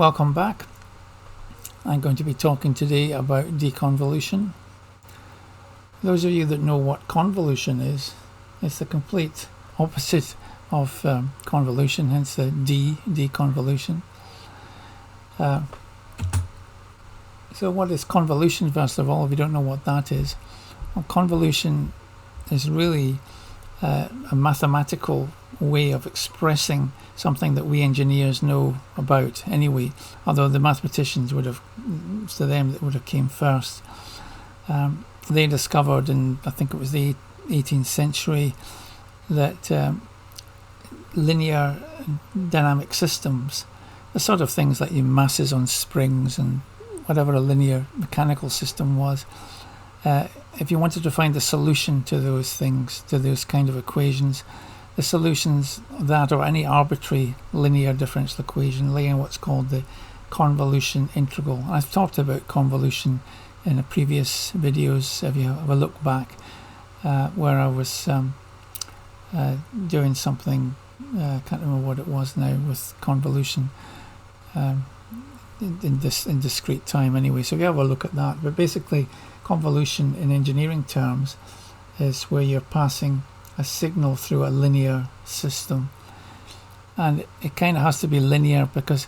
Welcome back. I'm going to be talking today about deconvolution. Those of you that know what convolution is, it's the complete opposite of convolution, hence the deconvolution. So what is convolution, first of all, if you don't know what that is? Well, convolution is really a mathematical way of expressing something that we engineers know about anyway, although the mathematicians would have, it's to them that would have came first. They discovered in, I think it was the 18th century, that linear dynamic systems, the sort of things like your masses on springs and whatever a linear mechanical system was, if you wanted to find a solution to those things, to those kind of equations, the solutions of that or any arbitrary linear differential equation lay in what's called the convolution integral. I've talked about convolution in the previous videos, if you have a look back, where I was doing something, I can't remember what it was now, with convolution in discrete time anyway, so if you have a look at that. But basically convolution in engineering terms is where you're passing a signal through a linear system, and it kind of has to be linear because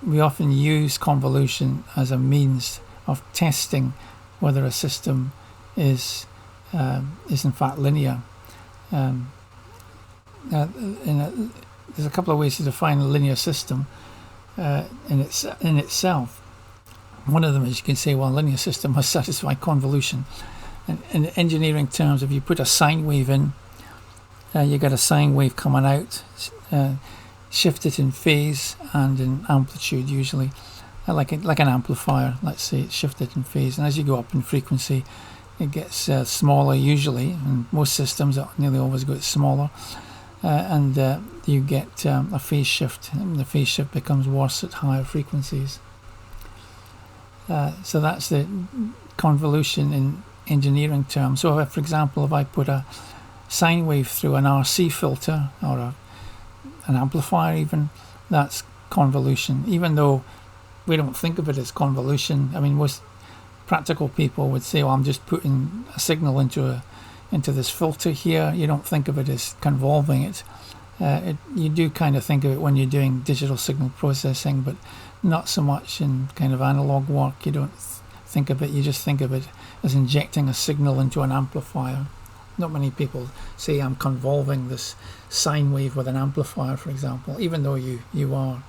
we often use convolution as a means of testing whether a system is in fact linear. There's a couple of ways to define a linear system in itself. One of them is you can say, well, a linear system must satisfy convolution. And in engineering terms, if you put a sine wave in, you get a sine wave coming out, shifted in phase and in amplitude usually, like an amplifier. Let's say it's shifted in phase, and as you go up in frequency, it gets smaller usually. In most systems, it nearly always gets smaller, and you get a phase shift, and the phase shift becomes worse at higher frequencies. So that's the convolution in engineering terms. So, for example, if I put a sine wave through an RC filter or an amplifier even, that's convolution, even though we don't think of it as convolution. I mean, most practical people would say, well, I'm just putting a signal into this filter here. You don't think of it as convolving it. You do kind of think of it when you're doing digital signal processing, but not so much in kind of analog work. You don't think of it, you just think of it as injecting a signal into an amplifier. Not many people say I'm convolving this sine wave with an amplifier, for example, even though you are.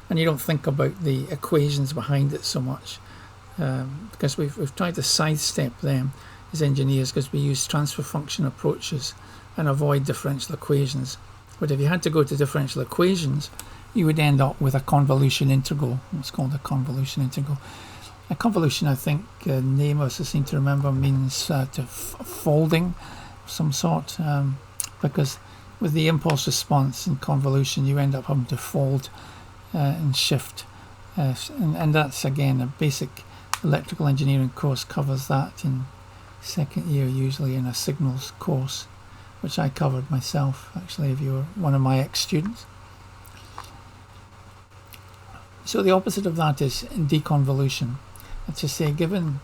And you don't think about the equations behind it so much, because we've tried to sidestep them as engineers because we use transfer function approaches and avoid differential equations. But if you had to go to differential equations, you would end up with a convolution integral. It's called a convolution integral. A convolution, I think, name I seem to remember, means folding of some sort, because with the impulse response in convolution, you end up having to fold and shift. And that's, again, a basic electrical engineering course covers that in second year, usually in a signals course, which I covered myself, actually, if you were one of my ex-students. So the opposite of that is deconvolution. That's to say, given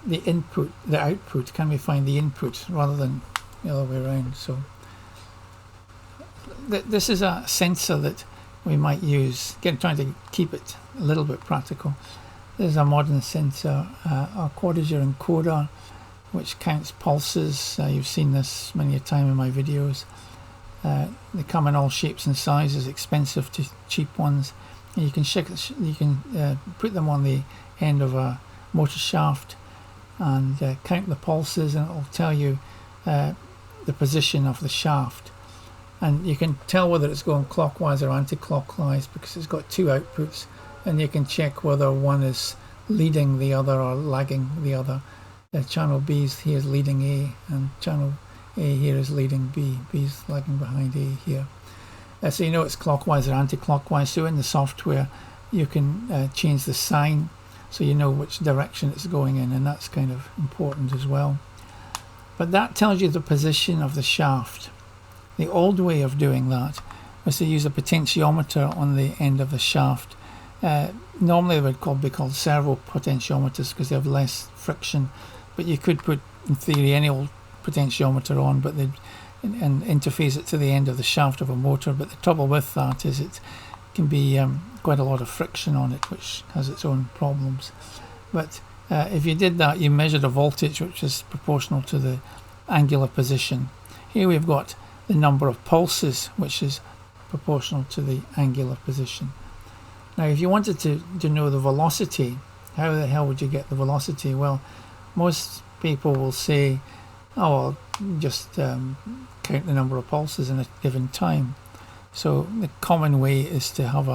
the input, the output, can we find the input rather than the other way around? So this is a sensor that we might use, again, trying to keep it a little bit practical. There's a modern sensor, a Quadrature encoder, which counts pulses. You've seen this many a time in my videos. They come in all shapes and sizes, expensive to cheap ones. And you can put them on the end of a motor shaft and count the pulses, and it will tell you the position of the shaft. And you can tell whether it's going clockwise or anti-clockwise because it's got two outputs, and you can check whether one is leading the other or lagging the other. Channel B here is leading A, and channel A here is leading B. B is lagging behind A here. So you know it's clockwise or anti-clockwise. So in the software you can change the sign so you know which direction it's going in, and that's kind of important as well. But that tells you the position of the shaft. The old way of doing that was to use a potentiometer on the end of the shaft Normally they would be called servo potentiometers because they have less friction, but you could put, in theory, any old potentiometer on, but and interface it to the end of the shaft of a motor. But the trouble with that is it can be quite a lot of friction on it, which has its own problems. But if you did that, you measured a voltage which is proportional to the angular position. Here we've got the number of pulses, which is proportional to the angular position. Now, if you wanted to know the velocity, how the hell would you get the velocity? Well, most people will say, oh, I'll just count the number of pulses in a given time. So the common way is to have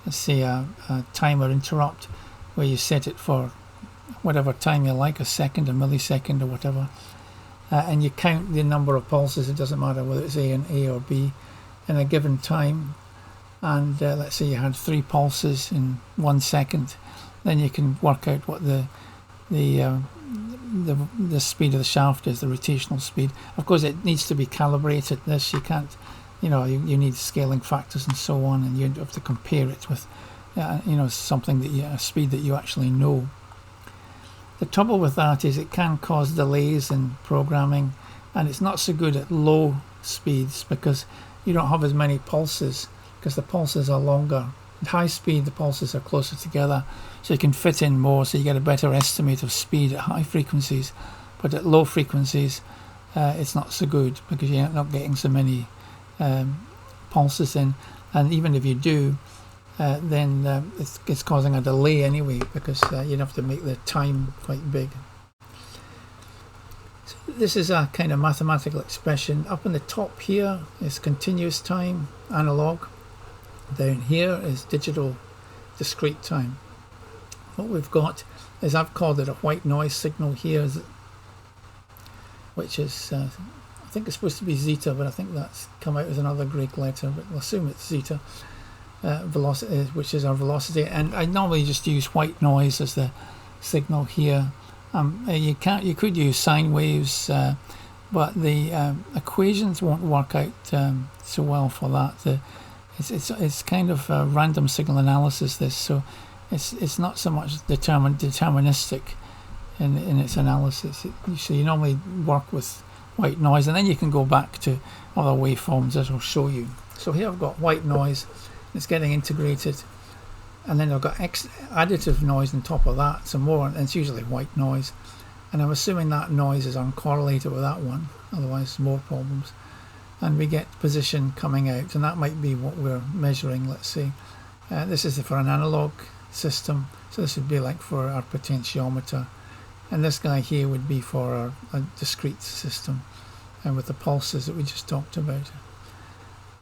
let's say a timer interrupt where you set it for whatever time you like, a second, a millisecond or whatever, and you count the number of pulses. It doesn't matter whether it's A or B in a given time, and let's say you had 3 pulses in 1 second, then you can work out what the speed of the shaft is, the rotational speed. Of course, it needs to be calibrated. This you can't, you need scaling factors and so on, and you have to compare it with something that a speed that you actually know. The trouble with that is it can cause delays in programming, and it's not so good at low speeds because you don't have as many pulses, because the pulses are longer. At high speed the pulses are closer together, so you can fit in more, so you get a better estimate of speed at high frequencies. But at low frequencies it's not so good because you're not getting so many pulses in, and even if you do, then it's causing a delay anyway, because you'd have to make the time quite big. So this is a kind of mathematical expression. Up in the top here is continuous time, analog. Down here is digital discrete time. What we've got is, I've called it a white noise signal here, which is I think it's supposed to be zeta, but I think that's come out as another Greek letter, but we'll assume it's zeta. Velocity, which is our velocity, and I normally just use white noise as the signal here. You could use sine waves, but the equations won't work out so well for that. It's kind of random signal analysis, this, so it's not so much deterministic in its analysis. So you normally work with white noise, and then you can go back to other waveforms, as I'll show you. So here I've got white noise. It's getting integrated, and then I've got additive noise on top of that, some more, and it's usually white noise, and I'm assuming that noise is uncorrelated with that one, otherwise more problems. And we get position coming out, and that might be what we're measuring. Let's see, this is for an analog system, so this would be like for our potentiometer, and this guy here would be for a discrete system, and with the pulses that we just talked about.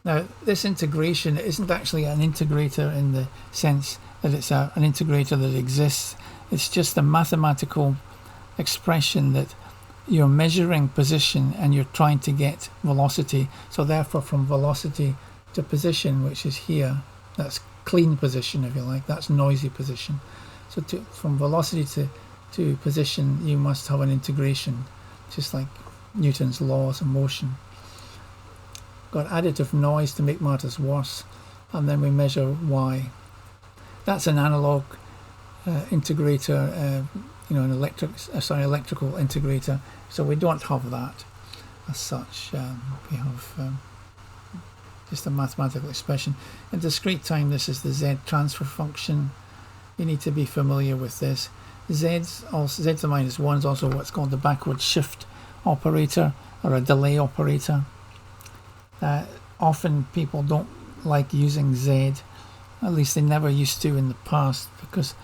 Now, this integration isn't actually an integrator in the sense that it's an integrator that exists. It's just a mathematical expression that you're measuring position and you're trying to get velocity. So therefore, from velocity to position, which is here, that's clean position, if you like, that's noisy position. So from velocity to position, you must have an integration, just like Newton's laws of motion. Got additive noise to make matters worse, and then we measure y. That's an analog integrator, an electrical integrator. So we don't have that as such. We have just a mathematical expression. In discrete time, this is the Z transfer function. You need to be familiar with this. Z to the minus 1 is also what's called the backward shift operator, or a delay operator. Often people don't like using Z, at least they never used to in the past, because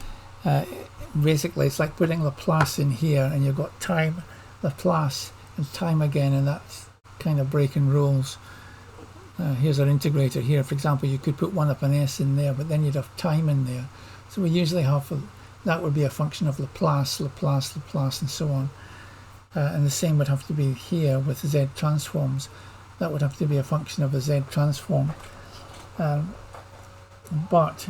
basically it's like putting Laplace in here, and you've got time, Laplace, and time again, and that's kind of breaking rules. Here's our integrator here. For example, you could put 1 up an S in there, but then you'd have time in there. So we usually have, that would be a function of Laplace, Laplace, Laplace, and so on. And the same would have to be here with Z transforms. That would have to be a function of a Z transform. But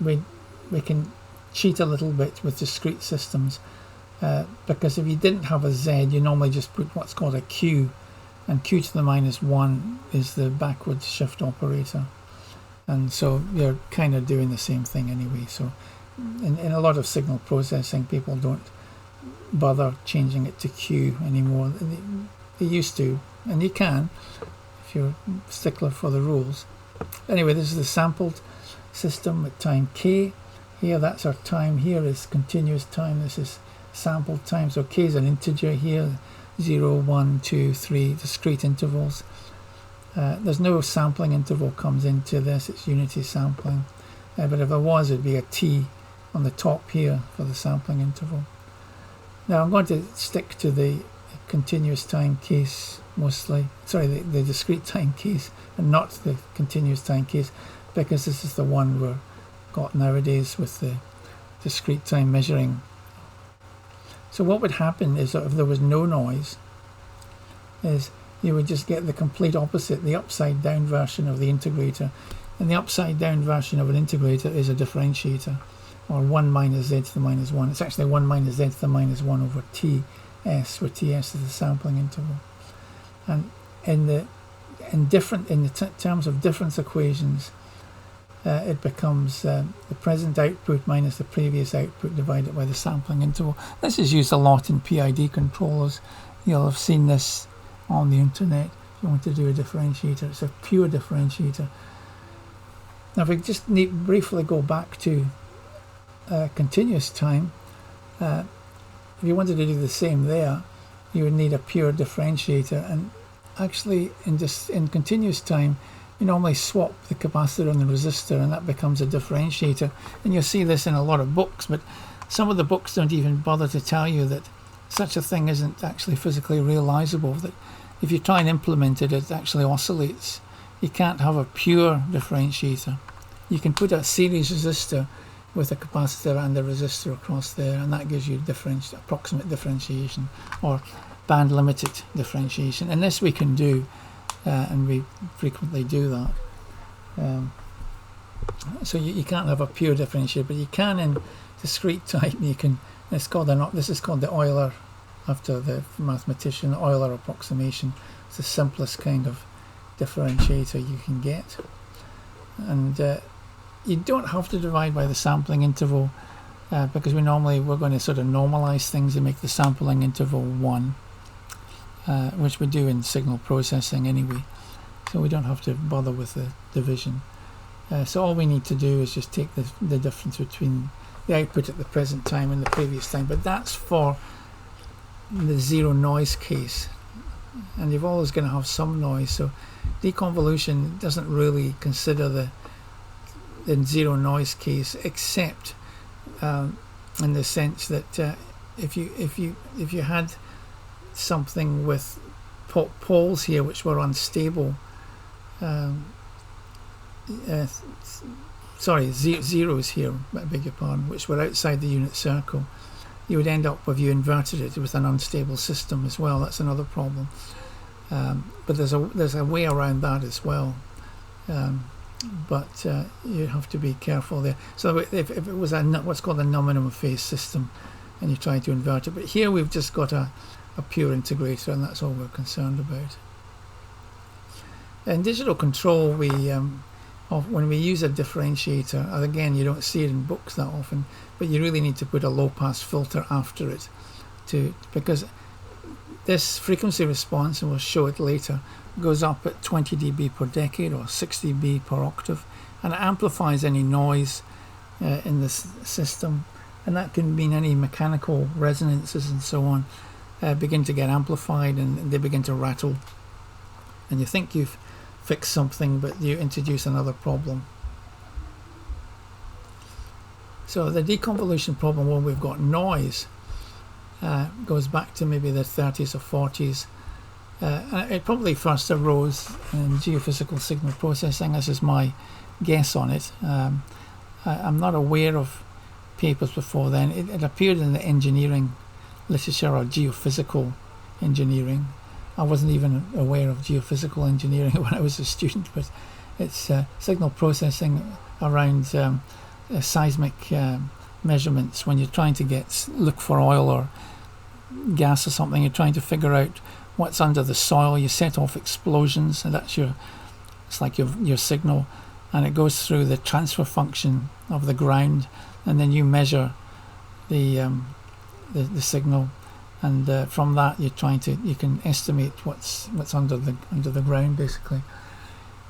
we can cheat a little bit with discrete systems, because if you didn't have a Z, you normally just put what's called a Q, and Q to the minus 1 is the backward shift operator. And so you're kind of doing the same thing anyway. So in a lot of signal processing, people don't bother changing it to Q anymore. They used to, and you can if you're a stickler for the rules. Anyway, this is the sampled system at time K. Here, that's our time. Here is continuous time. This is sampled time. So K is an integer here, 0, 1, 2, 3, discrete intervals. There's no sampling interval comes into this, it's unity sampling. But if there was, it'd be a T on the top here for the sampling interval. Now I'm going to stick to the continuous time case mostly, sorry, the discrete time case, and not the continuous time case, because this is the one we've got nowadays with the discrete time measuring. So what would happen is that if there was no noise, is you would just get the complete opposite, the upside down version of the integrator. And the upside down version of an integrator is a differentiator, or 1 minus z to the minus 1. It's actually 1 minus z to the minus 1 over ts, where ts is the sampling interval. And in terms of difference equations, it becomes the present output minus the previous output divided by the sampling interval. This is used a lot in PID controllers. You'll have seen this on the internet. If you want to do a differentiator, it's a pure differentiator. Now if we just briefly go back to continuous time, if you wanted to do the same there, you would need a pure differentiator. And actually in continuous time, you normally swap the capacitor and the resistor, and that becomes a differentiator. And you'll see this in a lot of books, but some of the books don't even bother to tell you that such a thing isn't actually physically realizable, that if you try and implement it, it actually oscillates. You can't have a pure differentiator. You can put a series resistor with a capacitor and a resistor across there, and that gives you approximate differentiation or band limited differentiation. And this we can do, and we frequently do that. So you can't have a pure differentiator, but you can in discrete time. You can. This is called the Euler, after the mathematician, Euler approximation. It's the simplest kind of differentiator you can get. And you don't have to divide by the sampling interval, because we're going to sort of normalize things and make the sampling interval 1, which we do in signal processing anyway. So we don't have to bother with the division. So all we need to do is just take the difference between the output at the present time and the previous time, but that's for the zero noise case, and you're always going to have some noise. So deconvolution doesn't really consider the zero noise case, except in the sense that if you had something with poles here which were unstable, zeros here, I beg your pardon, which were outside the unit circle, you would end up, if you inverted it, with an unstable system as well. That's another problem. But there's a way around that as well. But you have to be careful there. So if it was what's called a nominal phase system, and you try to invert it, but here we've just got a pure integrator, and that's all we're concerned about. In digital control, when we use a differentiator, and again, you don't see it in books that often, but you really need to put a low-pass filter after it, because this frequency response, and we'll show it later, goes up at 20 dB per decade or 60 dB per octave, and it amplifies any noise in this system, and that can mean any mechanical resonances and so on begin to get amplified, and they begin to rattle, and you think you've fixed something, but you introduce another problem. So the deconvolution problem, when we've got noise, goes back to maybe the 30s or 40s. It probably first arose in geophysical signal processing. This is my guess on it. I'm not aware of papers before then. It appeared in the engineering literature, or geophysical engineering. I wasn't even aware of geophysical engineering when I was a student, but it's signal processing around seismic measurements. When you're trying to look for oil or gas or something, you're trying to figure out what's under the soil. You set off explosions, and it's like your signal. and it goes through the transfer function of the ground, and then you measure the signal, and from that you can estimate what's under the ground basically.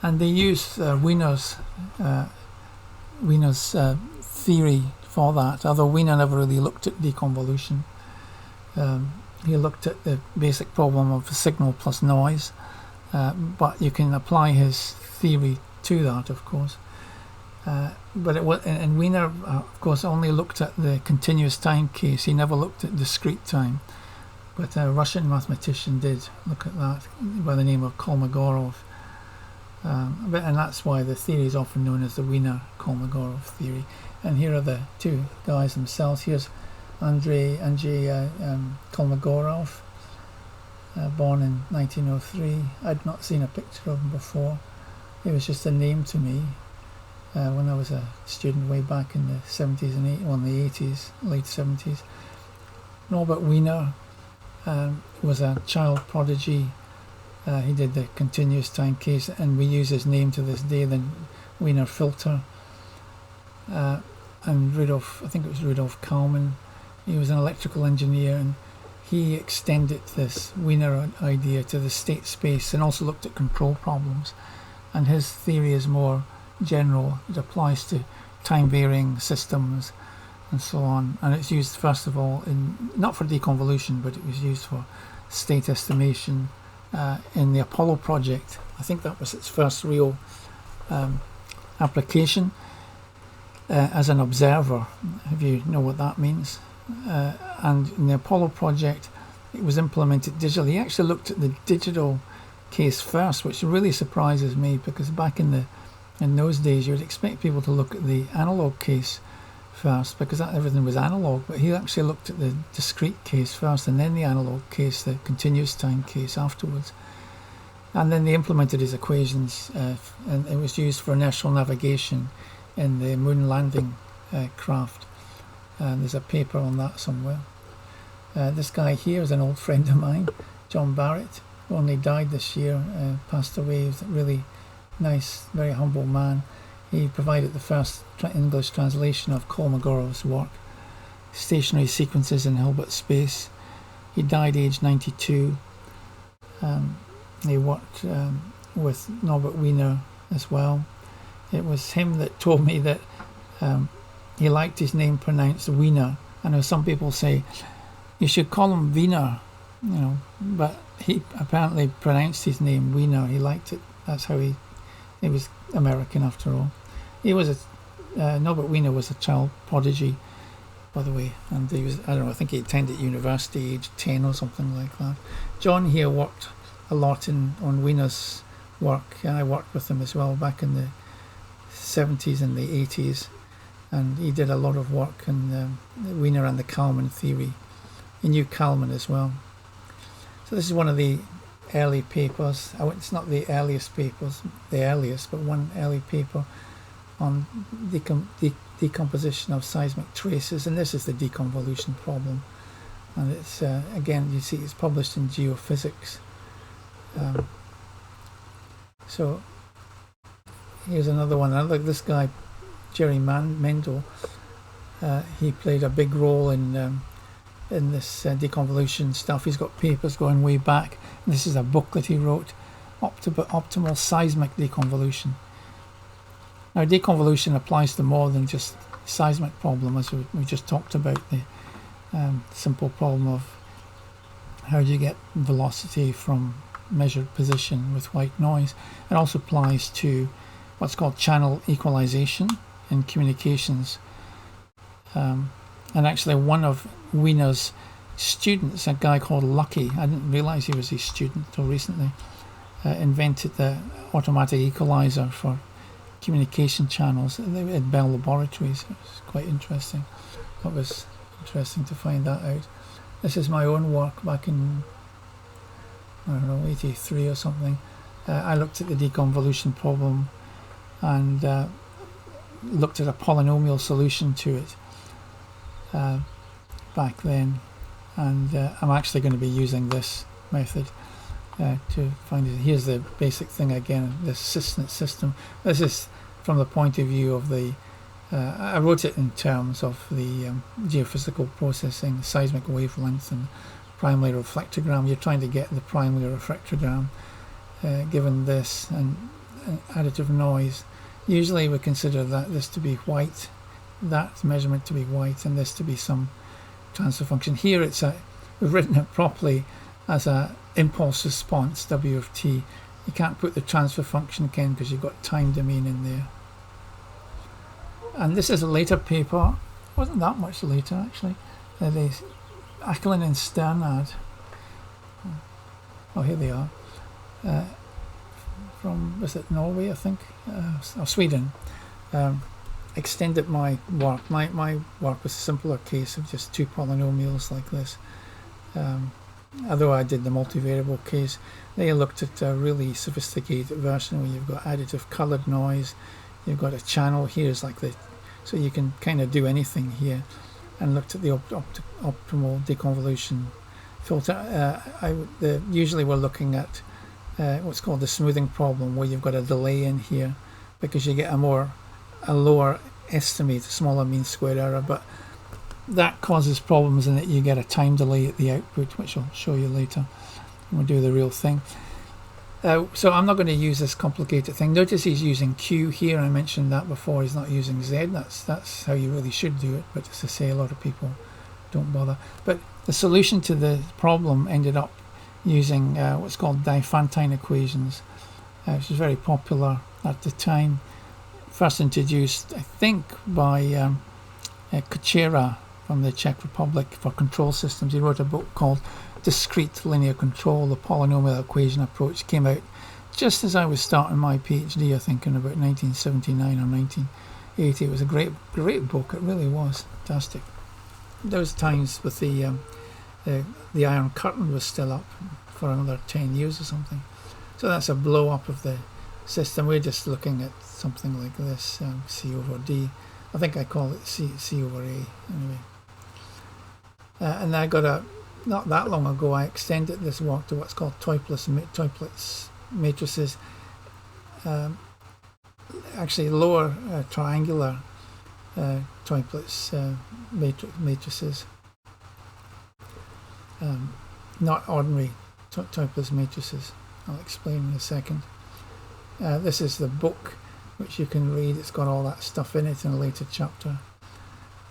And they use Wiener's theory for that, although Wiener never really looked at deconvolution. He looked at the basic problem of signal plus noise, but you can apply his theory to that, of course. And Wiener, of course, only looked at the continuous time case. He never looked at discrete time. But a Russian mathematician did look at that by the name of Kolmogorov. And that's why the theory is often known as the Wiener-Kolmogorov theory. And here are the two guys themselves. Here's Andrei Kolmogorov, born in 1903. I'd not seen a picture of him before. It was just a name to me when I was a student way back in the 70s and the 80s, late 70s. Norbert Wiener was a child prodigy. He did the continuous time case, and we use his name to this day, the Wiener filter. And Rudolf, I think it was Rudolf Kalman, he was an electrical engineer, and he extended this Wiener idea to the state space and also looked at control problems. And his theory is more general. It applies to time-varying systems and so on. And it's used, first of all, not for deconvolution, but it was used for state estimation in the Apollo project. I think that was its first real application as an observer, if you know what that means. And in the Apollo project, it was implemented digitally. He actually looked at the digital case first, which really surprises me, because back in those days you would expect people to look at the analog case first, because everything was analog, but he actually looked at the discrete case first and then the analog case, the continuous time case afterwards. And then they implemented his equations, and it was used for inertial navigation in the moon landing craft. There's a paper on that somewhere. This guy here is an old friend of mine, John Barrett, who only died this year, passed away. He was a really nice, very humble man. He provided the first English translation of Kolmogorov's work, Stationary Sequences in Hilbert Space. He died aged 92. He worked with Norbert Wiener as well. It was him that told me that he liked his name pronounced Wiener. I know some people say you should call him Wiener, but he apparently pronounced his name Wiener. He liked it. That's how he was American after all. He was Norbert Wiener was a child prodigy, by the way, and he was, I think he attended university aged 10 or something like that. John here worked a lot on Wiener's work, and I worked with him as well back in the 70s and the 80s, and he did a lot of work in Wiener and the Kalman theory. He knew Kalman as well. So this is one of the early papers. It's not the earliest papers, but one early paper on decomposition of seismic traces, and this is the deconvolution problem. And it's again, you see, it's published in Geophysics. So here's another one. This guy, Jerry Mendel, he played a big role in this deconvolution stuff. He's got papers going way back. And this is a book that he wrote, Optimal Seismic Deconvolution. Now, deconvolution applies to more than just seismic problem, as we just talked about, the simple problem of how do you get velocity from measured position with white noise. It also applies to what's called channel equalization in communications. And actually one of Wiener's students, a guy called Lucky, I didn't realize he was his student until recently, invented the automatic equalizer for communication channels at Bell Laboratories. It was quite interesting. It was interesting to find that out. This is my own work back in, 83 or something. I looked at the deconvolution problem and looked at a polynomial solution to it back then, and I'm actually going to be using this method to find it. Here's the basic thing again, this system. This is from the point of view of the I wrote it in terms of the geophysical processing, seismic wavelength and primary reflectogram. You're trying to get the primary reflectogram given this and additive noise. Usually we consider this to be white, that measurement to be white, and this to be some transfer function. Here we've written it properly as a impulse response, W of t. You can't put the transfer function again because you've got time domain in there. And this is a later paper, wasn't that much later actually. The Ackland and Sternad, oh here they are, from, was it Norway I think, or Sweden, extended my work. My work was a simpler case of just two polynomials like this. Although I did the multivariable case, they looked at a really sophisticated version where you've got additive coloured noise, you've got a channel here, is like so you can kind of do anything here, and looked at the optimal deconvolution filter. Usually we're looking at what's called the smoothing problem, where you've got a delay in here because you get a lower estimate, a smaller mean square error, but that causes problems in that you get a time delay at the output, which I'll show you later when we do the real thing. So I'm not going to use this complicated thing. Notice he's using Q here. I mentioned that before. He's not using Z. That's how you really should do it. But as I say, a lot of people don't bother. But the solution to the problem ended up using what's called Diophantine equations, which was very popular at the time. First introduced, I think, by Quadrature from the Czech Republic for control systems. He wrote a book called Discrete Linear Control, the Polynomial Equation Approach. Came out just as I was starting my PhD, I think, in about 1979 or 1980. It was a great book. It really was fantastic. Those times with the Iron Curtain was still up for another 10 years or something. So that's a blow up of the system. We're just looking at something like this, C over D. I think I call it C over A anyway. And I got not that long ago, I extended this work to what's called Toeplitz matrices. Actually, lower triangular Toeplitz matrices, not ordinary Toeplitz matrices. I'll explain in a second. This is the book which you can read. It's got all that stuff in it in a later chapter.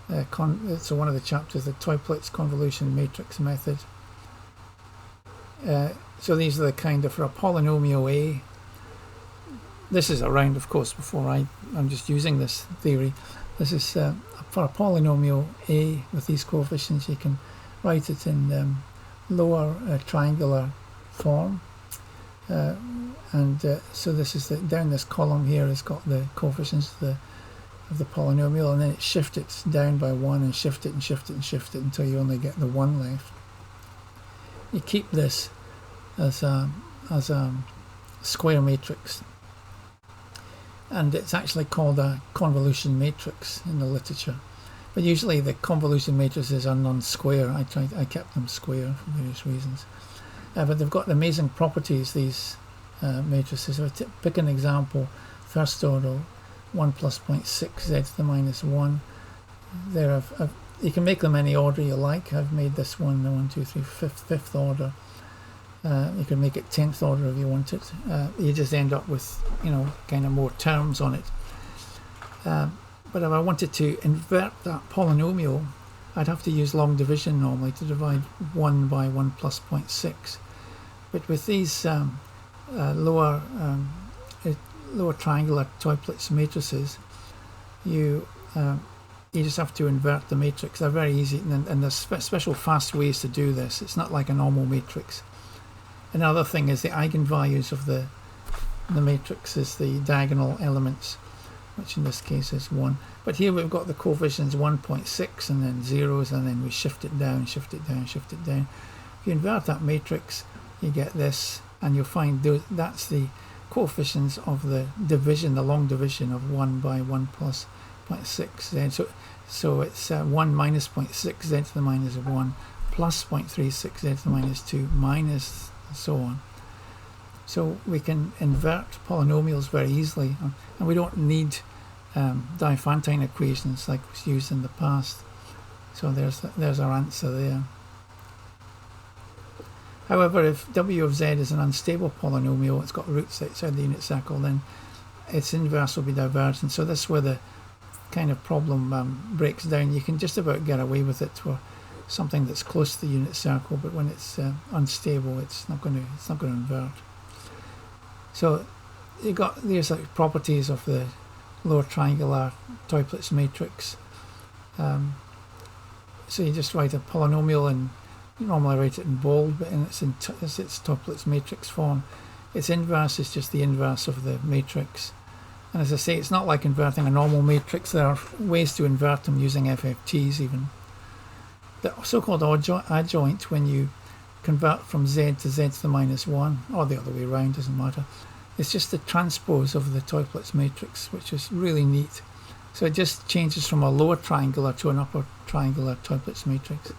So one of the chapters, the Toeplitz convolution matrix method. So these are the kind of, for a polynomial A, this is around of course before I'm just using this theory. This is for a polynomial A with these coefficients. You can write it in lower triangular form. So this is down this column here has got the coefficients of the polynomial, and then it shifts it down by 1 and shift it and shift it and shift it until you only get the 1 left. You keep this as a square matrix, and it's actually called a convolution matrix in the literature. But usually the convolution matrices are non-square. I kept them square for various reasons. But they've got amazing properties, these matrices. So pick an example, first order, 1 plus 0.6 z to the minus 1. You can make them any order you like. I've made this one 1, 2, 3, fifth order. You can make it 10th order if you want it. You just end up with, kind of more terms on it. But if I wanted to invert that polynomial, I'd have to use long division normally to divide 1 by 1 plus 0.6. But with these lower triangular Toeplitz matrices, you just have to invert the matrix. They're very easy, and there's special fast ways to do this. It's not like a normal matrix. Another thing is the eigenvalues of the matrix is the diagonal elements, which in this case is 1. But here we've got the coefficients 1.6 and then zeros, and then we shift it down, shift it down, shift it down. If you invert that matrix, you get this, and you'll find that's the coefficients of the division, the long division of 1 by 1 plus 0.6 z. So it's 1 minus 0.6 z to the minus 1 plus 0.36 z to the minus 2 minus and so on. So we can invert polynomials very easily, and we don't need Diophantine equations like was used in the past. So there's our answer there. However, if w of z is an unstable polynomial, it's got roots outside the unit circle, then its inverse will be divergent. So this is where the kind of problem breaks down. You can just about get away with it for something that's close to the unit circle, but when it's unstable, it's not going to invert. So you got these like properties of the lower triangular Toeplitz matrix. So you just write a polynomial, and you normally write it in bold, but it's its Toeplitz matrix form. Its inverse is just the inverse of the matrix. And as I say, it's not like inverting a normal matrix. There are ways to invert them using FFTs even. The so-called adjoint, when you convert from z to z to the minus 1, or the other way around, doesn't matter. It's just the transpose of the Toeplitz matrix, which is really neat. So it just changes from a lower triangular to an upper triangular Toeplitz matrix.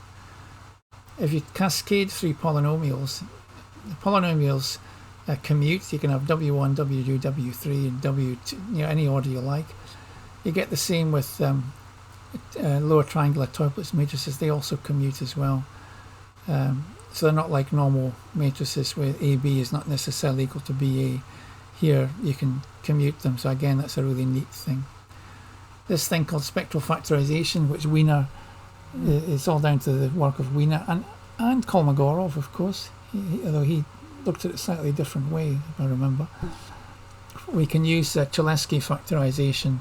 If you cascade through polynomials, the polynomials commute. You can have W1, W2, W3, and W2, any order you like. You get the same with lower triangular Toeplitz matrices. They also commute as well. So they're not like normal matrices where AB is not necessarily equal to BA. Here you can commute them. So again, that's a really neat thing. This thing called spectral factorization, which Wiener, it's all down to the work of Wiener and Kolmogorov, of course, although he looked at it a slightly different way, if I remember. We can use Cholesky factorization.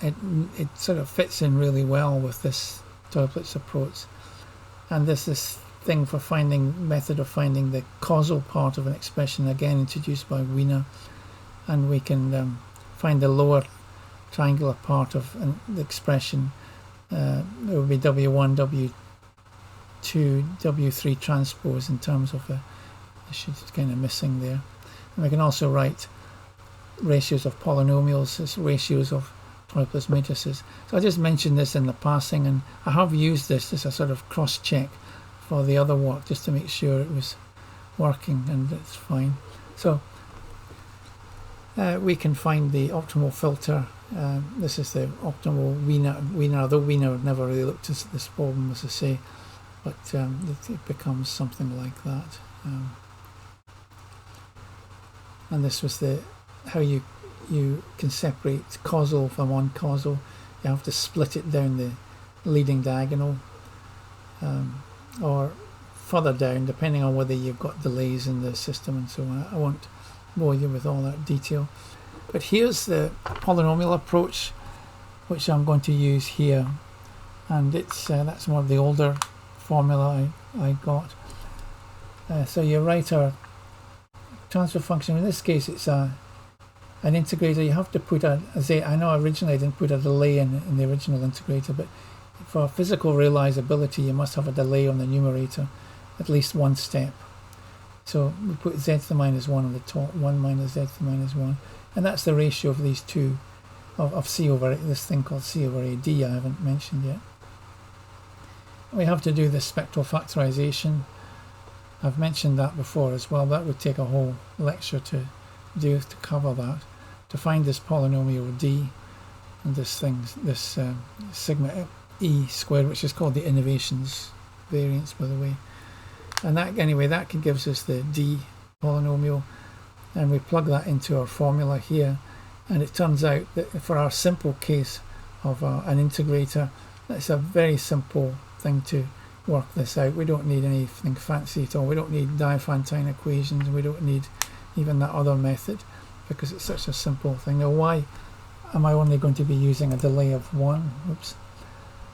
It sort of fits in really well with this Toeplitz approach. And this thing for method of finding the causal part of an expression, again introduced by Wiener. And we can find the lower triangular part of the expression. It would be W1, W2, W3 transpose in terms of the she's kind of missing there. And we can also write ratios of polynomials as ratios of Toeplitz matrices. So I just mentioned this in the passing, and I have used this as a sort of cross-check for the other work just to make sure it was working, and it's fine. So we can find the optimal filter. This is the optimal Wiener, although Wiener never really looked at this problem, as I say, but it becomes something like that. And this was how you can separate causal from uncausal. You have to split it down the leading diagonal, or further down, depending on whether you've got delays in the system and so on. I won't bore you with all that detail. But here's the polynomial approach, which I'm going to use here, and that's one of the older formula I got. So you write our transfer function. In this case, it's an integrator. You have to put a z. I know originally I didn't put a delay in the original integrator, but for physical realizability, you must have a delay on the numerator, at least one step. So we put z to the minus 1 on the top, 1 minus z to the minus 1, and that's the ratio of these two, of c over this thing called c over ad I haven't mentioned yet. We have to do the spectral factorization. I've mentioned that before as well. That would take a whole lecture to cover that, to find this polynomial d and this sigma e squared, which is called the innovations variance, by the way. And that gives us the d polynomial, and we plug that into our formula here, and it turns out that for our simple case of an integrator, that's a very simple thing to work this out. We don't need anything fancy at all. We don't need Diophantine equations. We don't need even that other method, because it's such a simple thing. Now, why am I only going to be using a delay of 1? Oops.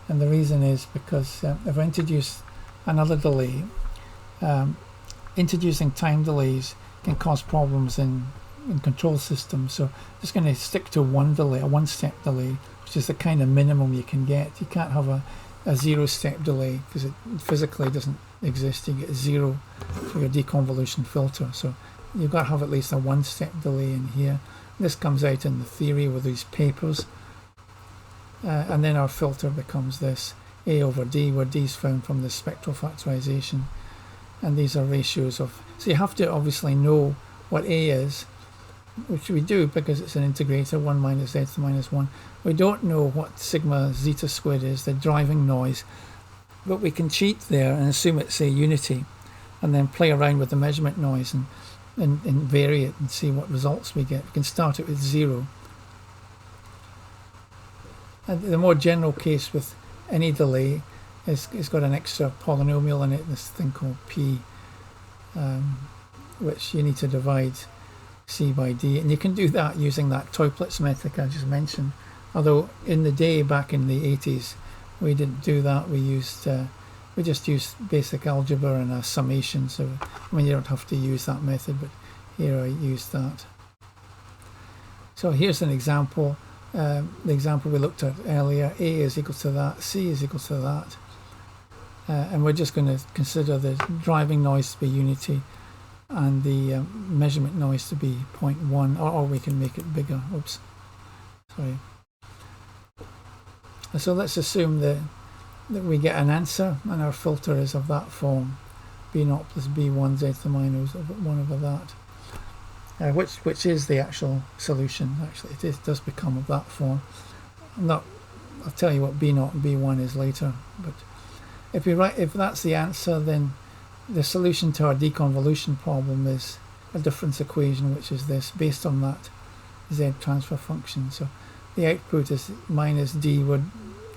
And the reason is because if I introduce another delay, introducing time delays can cause problems in control systems. So I'm just going to stick to one delay, a one-step delay, which is the kind of minimum you can get. You can't have a 0-step delay because it physically doesn't exist. You get 0 for your deconvolution filter. So you've got to have at least a one-step delay in here. This comes out in the theory with these papers. And then our filter becomes this A over D, where D is found from the spectral factorization. and these are ratios of, so you have to obviously know what A is, which we do because it's an integrator, 1 minus z to the minus 1. We don't know what sigma zeta squared is, the driving noise, but we can cheat there and assume it's a unity, and then play around with the measurement noise and vary it and see what results we get. We can start it with 0. And the more general case with any delay is it's got an extra polynomial in it, this thing called P, which you need to divide C by D, and you can do that using that Toiplitz method I just mentioned. Although in the day, back in the 80s, we didn't do that. We just used basic algebra and a summation. So I mean, you don't have to use that method, but here I used that. So here's an example. The example we looked at earlier. A is equal to that. C is equal to that. And we're just going to consider the driving noise to be unity and the measurement noise to be 0.1, or we can make it bigger. Oops, sorry. So let's assume that we get an answer, and our filter is of that form: b0 plus b1 z to the minus 1 over that, which is the actual solution. Actually, it does become of that form. I'll tell you what b0 and b1 is later, but if that's the answer, then the solution to our deconvolution problem is a difference equation, which is this, based on that z transfer function. So the output is minus d,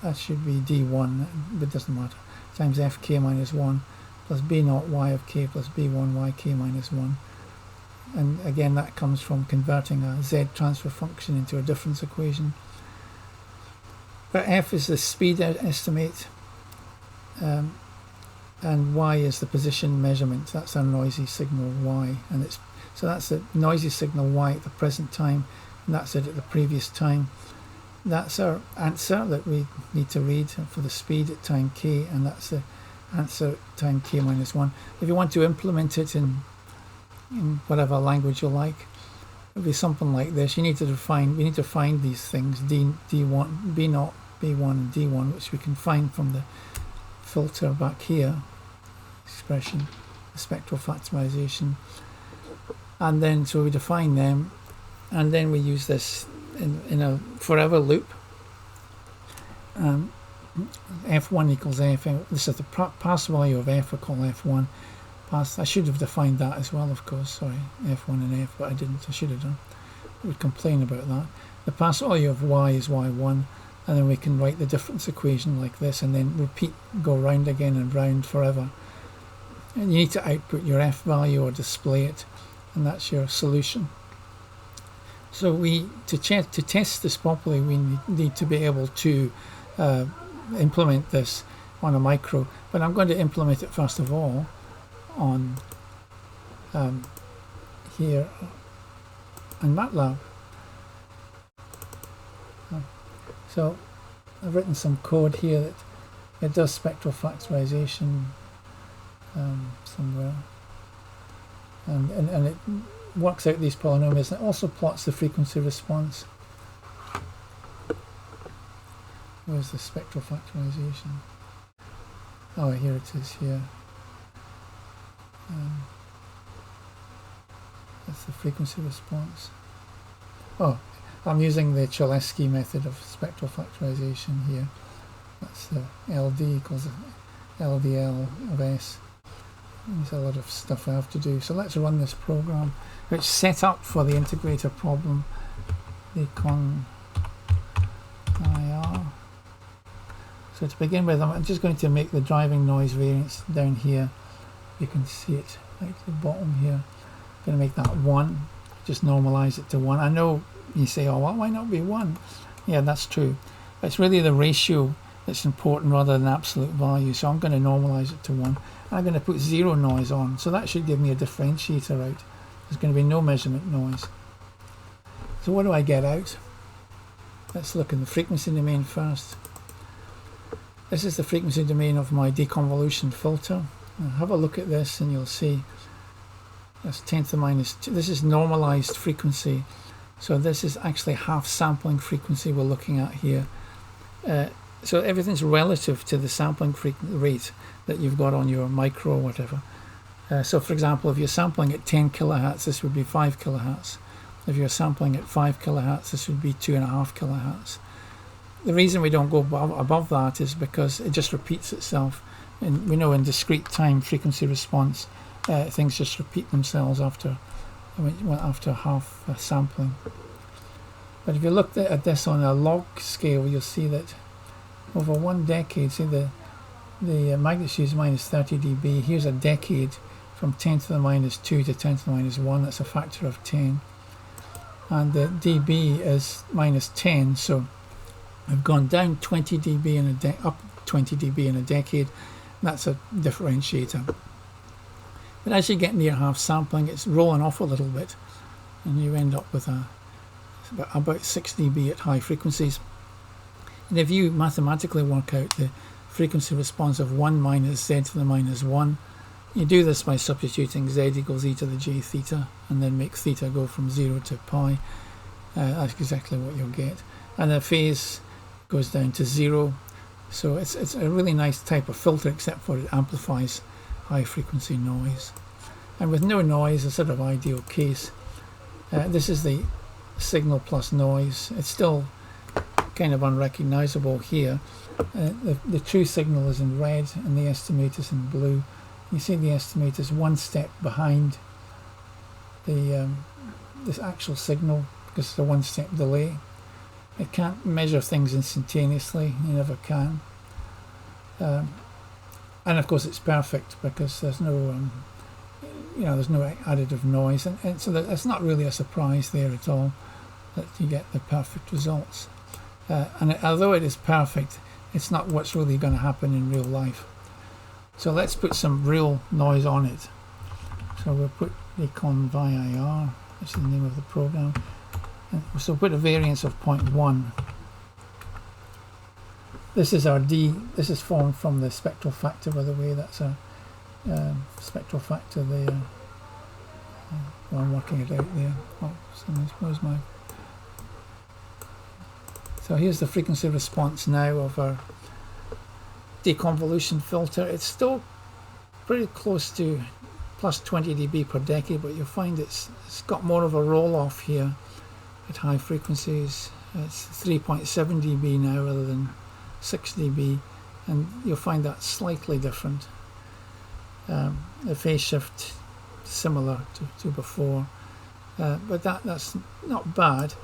that should be d1, but it doesn't matter, times fk minus 1 plus b0 y of k plus b1 yk minus 1. And again, that comes from converting a z transfer function into a difference equation. But f is the speed estimate, and y is the position measurement. That's our noisy signal y, and so that's the noisy signal y at the present time, and that's it at the previous time. That's our answer that we need to read for the speed at time k, and that's the answer at time k minus 1. If you want to implement it in whatever language you like, it would be something like this. We need to find these things, d1, b0, b1 and d1, which we can find from the filter back here expression, the spectral factorization, and then so we define them, and then we use this in a forever loop. F1 equals f. This is the pass value of f. I call f1. I should have defined that as well, of course. Sorry, f1 and f, but I didn't. I should have done. We would complain about that. The pass value of y is y1, and then we can write the difference equation like this, and then repeat, go round again and round forever. And you need to output your f value or display it, and that's your solution. So to test this properly, we need to be able to implement this on a micro. But I'm going to implement it first of all on here in MATLAB. So I've written some code here that it does spectral factorization somewhere, and it works out these polynomials, and it also plots the frequency response. Where's the spectral factorization? Oh, here it is here. That's the frequency response. Oh, I'm using the Cholesky method of spectral factorization here. That's the LD equals LDL of S. There's a lot of stuff I have to do. So let's run this program, which is set up for the integrator problem. Deconvolution. So to begin with, I'm just going to make the driving noise variance down here. You can see it right at the bottom here. I'm going to make that 1. Just normalize it to 1. I know you say, oh, well, why not be 1? Yeah, that's true. It's really the ratio that's important rather than absolute value. So I'm going to normalize it to 1. And I'm going to put 0 noise on. So that should give me a differentiator out. There's going to be no measurement noise. So what do I get out? Let's look in the frequency domain first. This is the frequency domain of my deconvolution filter. Now have a look at this and you'll see that's 10 to the minus 2. This is normalized frequency. So this is actually half sampling frequency we're looking at here. So everything's relative to the sampling rate that you've got on your micro or whatever. So for example, if you're sampling at 10 kilohertz, this would be 5 kilohertz. If you're sampling at 5 kilohertz, this would be 2.5 kilohertz. The reason we don't go above that is because it just repeats itself. And we know in discrete time frequency response, things just repeat themselves after half sampling. But if you look at this on a log scale, you'll see that over 1 decade, see the magnitude is minus 30 dB. Here's a decade from 10 to the minus 2 to 10 to the minus 1. That's a factor of 10. And the dB is minus 10, so I've gone down 20 dB in up 20 dB in a decade. That's a differentiator. But as you get near half sampling, it's rolling off a little bit, and you end up with about 6 dB at high frequencies. And if you mathematically work out the frequency response of 1 minus z to the minus 1, you do this by substituting z equals e to the j theta, and then make theta go from 0 to pi. That's exactly what you'll get. And the phase goes down to 0. So it's a really nice type of filter, except for it amplifies high frequency noise. And with no noise, a sort of ideal case. This is the signal plus noise. It's still kind of unrecognizable here. The true signal is in red and the estimate is in blue. You see the estimate is 1 step behind this actual signal because it's a 1 step delay. It can't measure things instantaneously, you never can. And of course it's perfect because there's no there's no additive noise, and so it's not really a surprise there at all that you get the perfect results. And although it is perfect, it's not what's really going to happen in real life. So let's put some real noise on it. So we'll put Deconvolution, that's the name of the program. And so we'll put a variance of 0.1. This is our D. This is formed from the spectral factor, by the way. That's a spectral factor there. I'm working it out there. So here's the frequency response now of our deconvolution filter. It's still pretty close to plus 20 dB per decade, but you'll find it's got more of a roll off here at high frequencies. It's 3.7 dB now rather than 6 dB, and you'll find that slightly different. The phase shift similar to before, but that's not bad.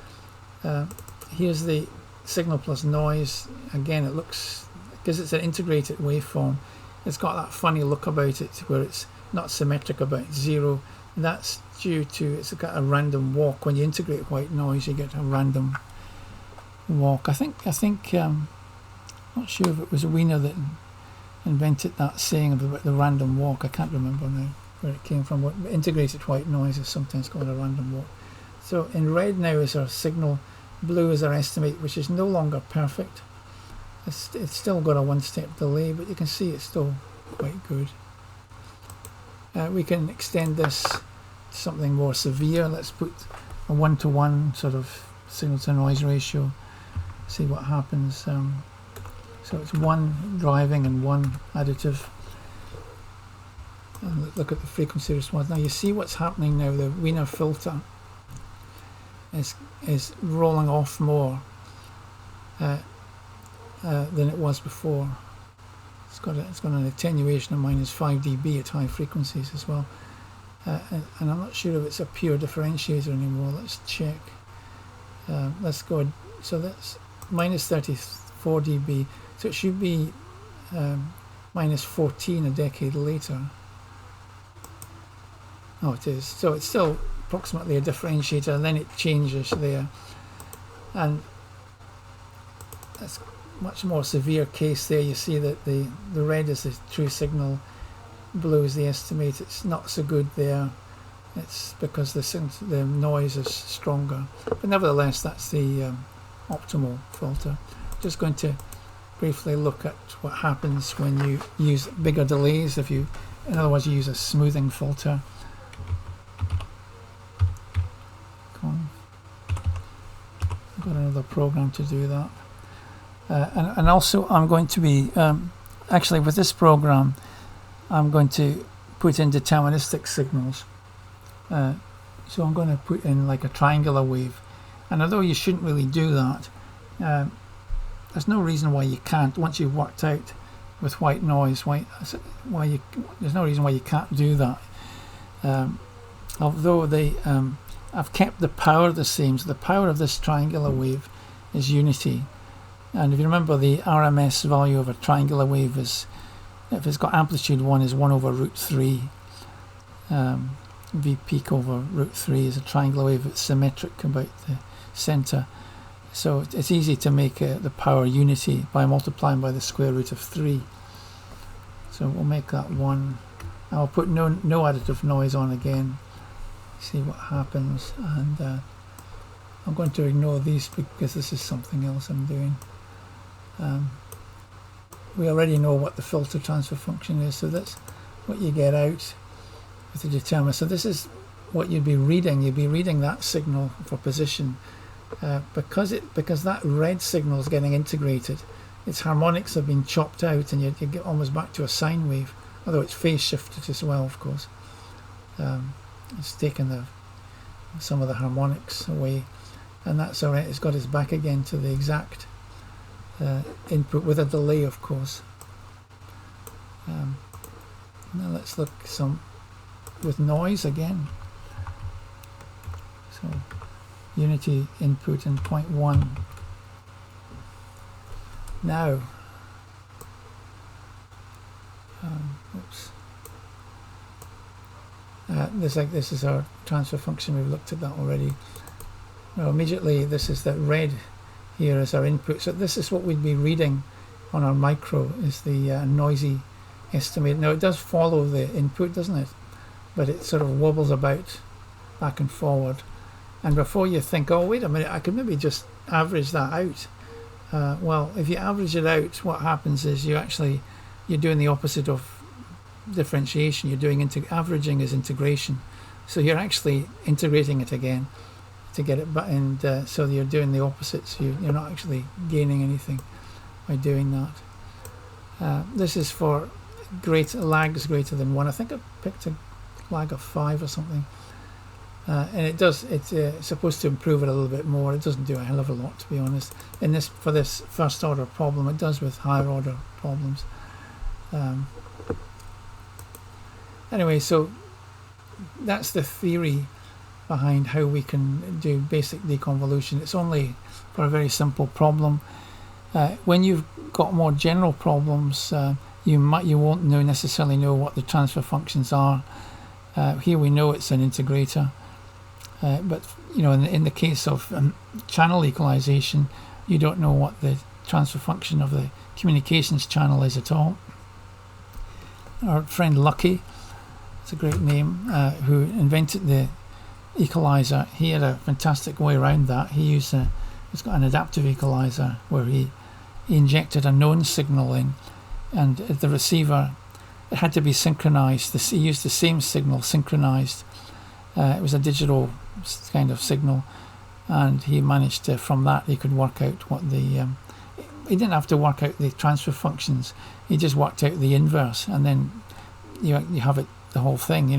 Here's the signal plus noise. Again, it looks, because it's an integrated waveform, it's got that funny look about it where it's not symmetric about 0. And that's due to it's got a random walk. When you integrate white noise, you get a random walk. I think not sure if it was Wiener that invented that saying about the random walk. I can't remember now where it came from. What integrated white noise is sometimes called a random walk. So in red now is our signal, blue is our estimate, which is no longer perfect. It's still got a 1 step delay, but you can see it's still quite good. We can extend this to something more severe. Let's put a 1-to-1 sort of signal to noise ratio, see what happens. So it's 1 driving and 1 additive. And look at the frequency response. Now you see what's happening now. The Wiener filter is rolling off more than it was before. It's got an attenuation of minus 5 dB at high frequencies as well. And I'm not sure if it's a pure differentiator anymore. Let's check. Let's go. So that's minus 34 dB. So it should be minus 14 a decade later. Oh, it is. So it's still approximately a differentiator, and then it changes there. And that's much more severe case there. You see that the red is the true signal, blue is the estimate. It's not so good there. It's because the noise is stronger. But nevertheless, that's the optimal filter. Just going to briefly look at what happens when you use bigger delays. If you, in other words, you use a smoothing filter. I've got another program to do that. And also I'm going to be, actually with this program, I'm going to put in deterministic signals. So I'm going to put in like a triangular wave, and although you shouldn't really do that, there's no reason why you can't. Once you've worked out with white noise there's no reason why you can't do that. Although I've kept the power the same, so the power of this triangular wave is unity. And if you remember, the RMS value of a triangular wave is, if it's got amplitude 1, is 1 over root 3. V peak over root 3 is a triangular wave. It's symmetric about the centre. So it's easy to make the power unity by multiplying by the square root of 3. So we'll make that 1. I'll put no additive noise on again. See what happens. And I'm going to ignore these because this is something else I'm doing. We already know what the filter transfer function is, so that's what you get out with the determinant. So this is what you'd be reading. You'd be reading that signal for position, because that red signal is getting integrated. Its harmonics have been chopped out, and you get almost back to a sine wave, although it's phase shifted as well, of course. It's taken some of the harmonics away, and that's all right. It's got us back again to the exact input with a delay, of course. Now let's look with noise again. So unity input in 0.1. Now, oops. This is our transfer function. We've looked at that already. Now immediately, this is that red here is our input. So this is what we'd be reading on our micro, is the noisy estimate. Now it does follow the input, doesn't it? But it sort of wobbles about back and forward. And before you think, oh wait a minute, I could maybe just average that out. Well, if you average it out, what happens is you're doing the opposite of differentiation. You're doing averaging is integration. So you're actually integrating it again to get it back, and so you're doing the opposite. So you're not actually gaining anything by doing that. This is for lags greater than 1. I think I picked a lag of 5 or something. And it's supposed to improve it a little bit more. It doesn't do a hell of a lot, to be honest. For this first order problem, it does with higher order problems. Anyway, so that's the theory behind how we can do basic deconvolution. It's only for a very simple problem. When you've got more general problems, you won't necessarily know what the transfer functions are. Here we know it's an integrator. But in the case of channel equalization, you don't know what the transfer function of the communications channel is at all. Our friend Lucky, it's a great name, who invented the equalizer, he had a fantastic way around that. He's got an adaptive equalizer where he injected a known signal in, and the receiver, it had to be synchronized. He used the same signal synchronized. It was a digital kind of signal, and he managed to, from that he could work out what the he didn't have to work out the transfer functions, he just worked out the inverse, and then you have it, the whole thing, you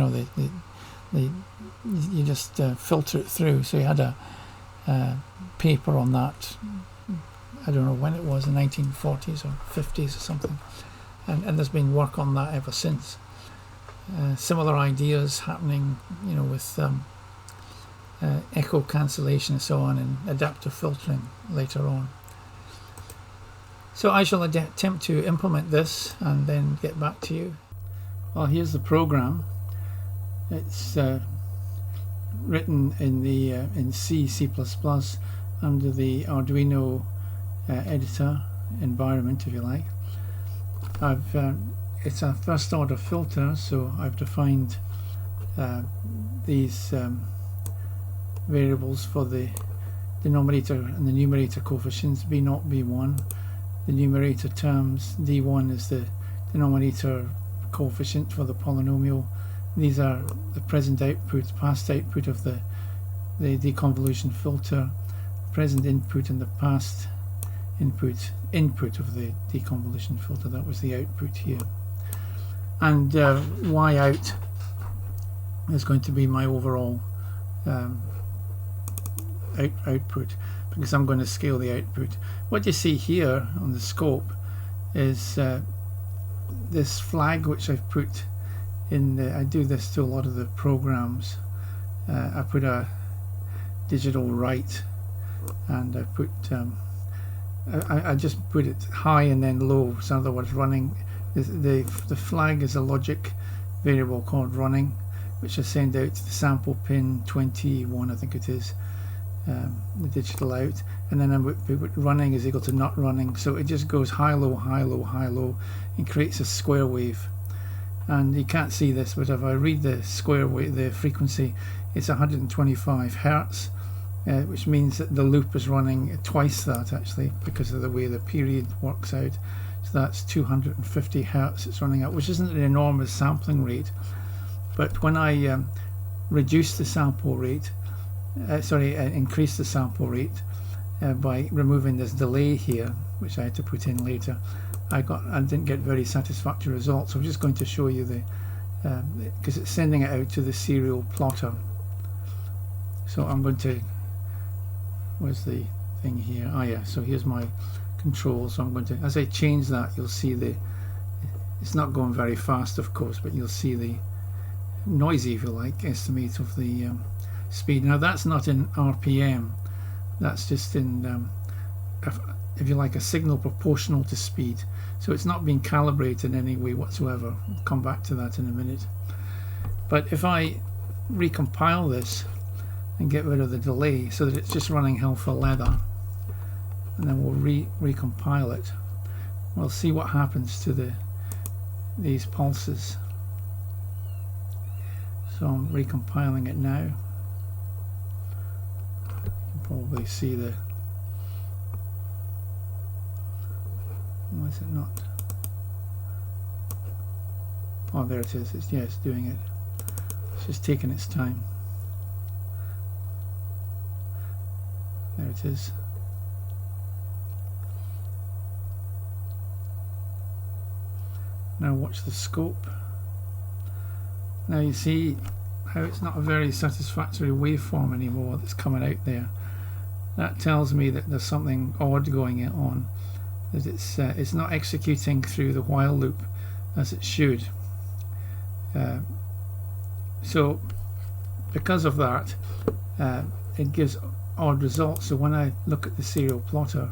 just filter it through. So he had a paper on that, I don't know when it was, the 1940s or 50s or something, and there's been work on that ever since. Similar ideas happening, with echo cancellation and so on, and adaptive filtering later on. So I shall attempt to implement this and then get back to you. Well, here's the program. It's written in C++ under the Arduino editor environment, if you like. It's a first order filter, so I've defined these variables for the denominator and the numerator coefficients, b0, b1. The numerator terms, d1 is the denominator coefficient for the polynomial. These are the present output, past output of the deconvolution filter, present input and the past input of the deconvolution filter. That was the output here. and y out is going to be my overall output, because I'm going to scale the output. What you see here on the scope is this flag which I've put in I do this to a lot of the programs. I put a digitalRead, and I put I just put it high and then low, so in other words running. The flag is a logic variable called running, which I send out to the sample pin 21, I think it is, the digital out, and then I'm running is equal to not running, so it just goes high low high low high low and creates a square wave. And you can't see this, but if I read the square wave, the frequency, it's 125 Hertz, which means that the loop is running twice that, actually, because of the way the period works out. So that's 250 Hertz it's running at, which isn't an enormous sampling rate. But when I reduce the sample rate, increase the sample rate by removing this delay here, which I had to put in later, I didn't get very satisfactory results. So I'm just going to show you the because it's sending it out to the serial plotter. So I'm going to, where's the thing here? Oh yeah, so here's my control. So I'm going to, as I change that, you'll see it's not going very fast, of course, but you'll see the noisy, if you like, estimate of the speed. Now that's not in RPM, that's just in if you like, a signal proportional to speed, so it's not being calibrated in any way whatsoever. I'll come back to that in a minute. But if I recompile this and get rid of the delay so that it's just running hell for leather, and then we'll recompile it, we'll see what happens to these pulses. So I'm recompiling it now. You can probably see the, why is it not? Oh, there it is. It's doing it. It's just taking its time. There it is. Now watch the scope. Now you see how it's not a very satisfactory waveform anymore that's coming out there. That tells me that there's something odd going on, that it's not executing through the while loop as it should. So because of that, it gives odd results. So when I look at the serial plotter,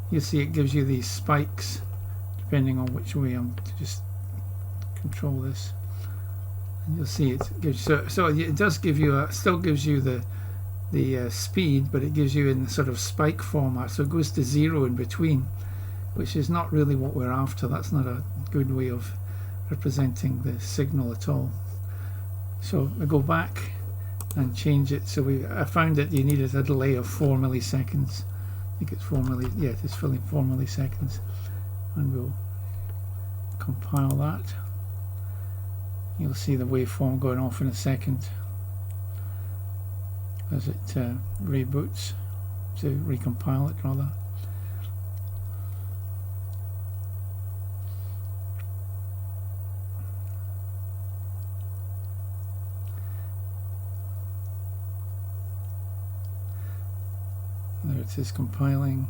you see it gives you these spikes depending on which way I'm to just control this, and you'll see it gives, so it does give you still gives you the speed, but it gives you in the sort of spike format, so it goes to 0 in between, which is not really what we're after. That's not a good way of representing the signal at all. So I go back and change it. So I found that you needed a delay of 4 milliseconds. I think it's 4 yeah, it is 4 milliseconds, and we'll compile that. You'll see the waveform going off in a second as it reboots, to recompile it rather. There it is compiling.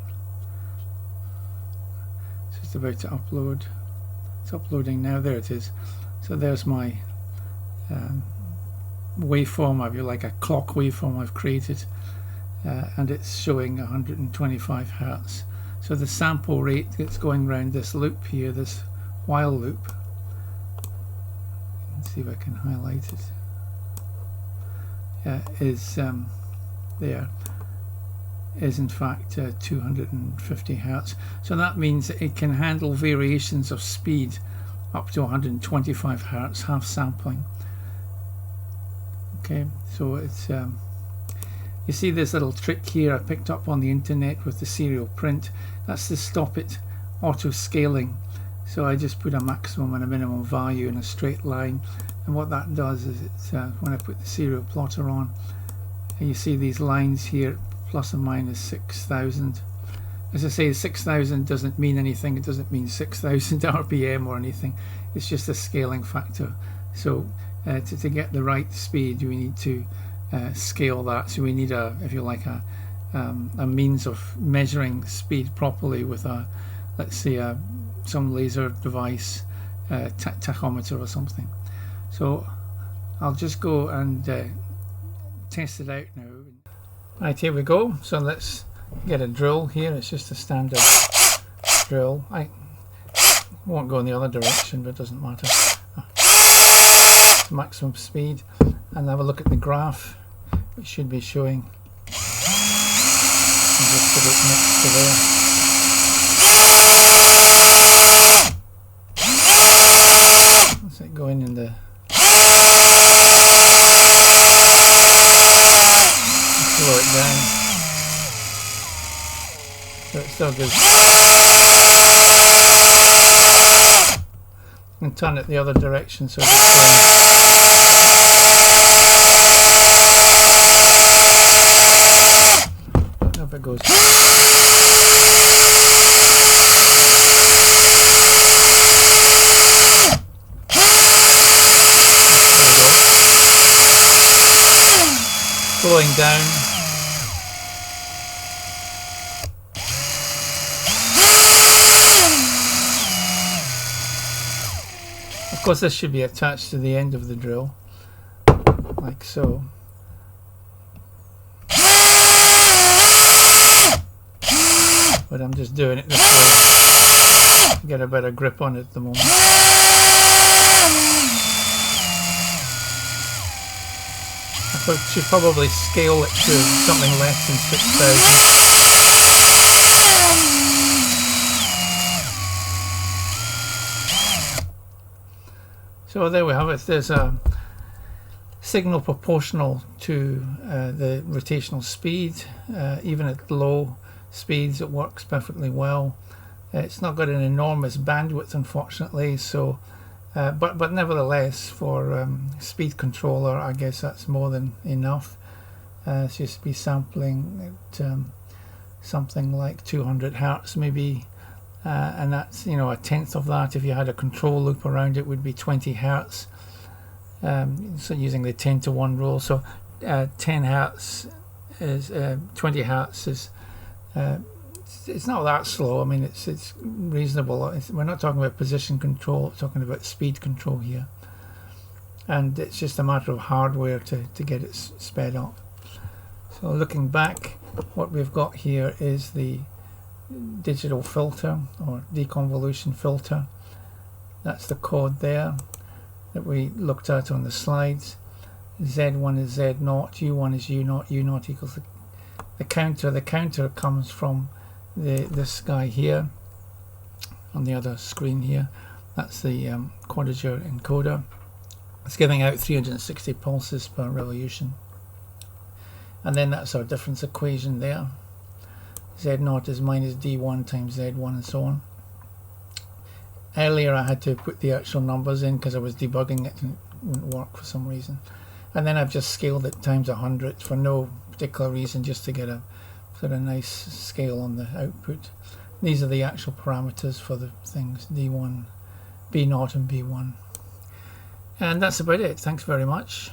It's just about to upload. It's uploading now. There it is. So there's my waveform, if you like, a clock waveform I've created, and it's showing 125 Hertz. So the sample rate that's going around this loop here, this while loop, let's see if I can highlight it, is there, is in fact 250 Hertz. So that means that it can handle variations of speed up to 125 Hertz, half sampling. Okay, so it's you see this little trick here I picked up on the internet with the serial print. That's to stop it auto scaling. So I just put a maximum and a minimum value in a straight line, and what that does is when I put the serial plotter on, and you see these lines here, plus and minus 6,000, as I say, 6,000 doesn't mean anything. It doesn't mean 6,000 RPM or anything. It's just a scaling factor. So to get the right speed, we need to scale that. So we need a, if you like, a means of measuring speed properly with a, let's say, some laser device, tachometer or something. So I'll just go and test it out now. Right, here we go. So let's get a drill here. It's just a standard drill. I won't go in the other direction, but it doesn't matter. Maximum speed, and have a look at the graph, which should be showing just about next to there. What's it going in the slow it down, so it still gives, and turn it the other direction so it's if it goes. Slowing down. Of course, this should be attached to the end of the drill, like so. But I'm just doing it this way to get a better grip on it at the moment. I should probably scale it to something less than 6,000. So there we have it. There's a signal proportional to the rotational speed, even at low speeds it works perfectly well. It's not got an enormous bandwidth, unfortunately, so but nevertheless, for speed controller, I guess that's more than enough. It's just to be sampling at something like 200 Hertz maybe, and that's, you know, a tenth of that. If you had a control loop around it, would be 20 Hertz. So using the 10-to-1 rule, so 10 Hertz is 20 Hertz is. It's not that slow. I mean, it's reasonable. We're not talking about position control, we're talking about speed control here, and it's just a matter of hardware to get it sped up. So looking back, what we've got here is the digital filter or deconvolution filter. That's the code there that we looked at on the slides. Z1 is Z0, U1 is U0, U0 equals the counter. The counter comes from this guy here on the other screen here. That's the Quadrature encoder. It's giving out 360 pulses per revolution, and then that's our difference equation there. Z0 is minus D1 times Z1 and so on. Earlier I had to put the actual numbers in because I was debugging it and it wouldn't work for some reason, and then I've just scaled it times 100 for no particular reason, just to get a sort of nice scale on the output. These are the actual parameters for the things D1, B0 and B1. And that's about it. Thanks very much.